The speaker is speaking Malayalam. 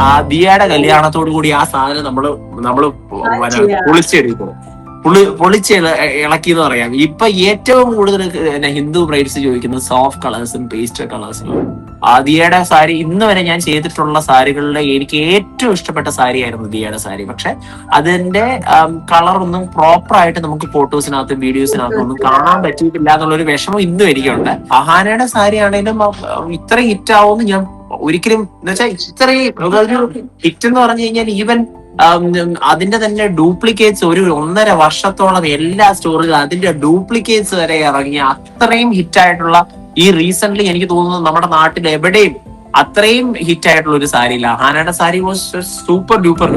ആ ദിയയുടെ കല്യാണത്തോടു കൂടി ആ സാധനം നമ്മള് പൊളിച്ചെടുക്കും. പൊളിച്ച് ഇളക്കി എന്ന് പറയാം. ഇപ്പൊ ഏറ്റവും കൂടുതൽ ഹിന്ദു ബ്രൈഡ്സ് ചോദിക്കുന്നത് സോഫ്റ്റ് കളേഴ്സും പേസ്റ്റൽ കളേഴ്സും. ദിയയുടെ സാരി ഇന്ന് വരെ ഞാൻ ചെയ്തിട്ടുള്ള സാരികളിലെ എനിക്ക് ഏറ്റവും ഇഷ്ടപ്പെട്ട സാരി ആയിരുന്നു ദിയയുടെ സാരി. പക്ഷെ അതിന്റെ കളറൊന്നും പ്രോപ്പർ ആയിട്ട് നമുക്ക് ഫോട്ടോസിനകത്തും വീഡിയോസിനകത്തും ഒന്നും കാണാൻ പറ്റിയിട്ടില്ല എന്നുള്ളൊരു വിഷമം ഇന്നും എനിക്കുണ്ട്. അഹാനയുടെ സാരി ആണെങ്കിലും ഇത്ര ഹിറ്റ് ആവുമെന്ന് ഞാൻ ഒരിക്കലും എന്ന് വെച്ചാൽ ഇത്രയും ഒരു ഹിറ്റ് എന്ന് പറഞ്ഞു കഴിഞ്ഞാൽ ഈവൻ അതിന്റെ തന്നെ ഡ്യൂപ്ലിക്കേറ്റ്സ് ഒരു 1.5 വർഷത്തോളം എല്ലാ സ്റ്റോറിലും അതിന്റെ ഡ്യൂപ്ലിക്കേറ്റ്സ് വരെ ഇറങ്ങിയ അത്രയും ഹിറ്റ് ആയിട്ടുള്ള ഈ റീസെന്റ് എനിക്ക് തോന്നുന്നു നമ്മുടെ നാട്ടിൽ എവിടെയും അത്രയും ഹിറ്റ് ആയിട്ടുള്ള ഒരു സാരി ഇല്ല. അഹാനയുടെ സാരി വാസ് സൂപ്പർ ഡ്യൂപ്പർ.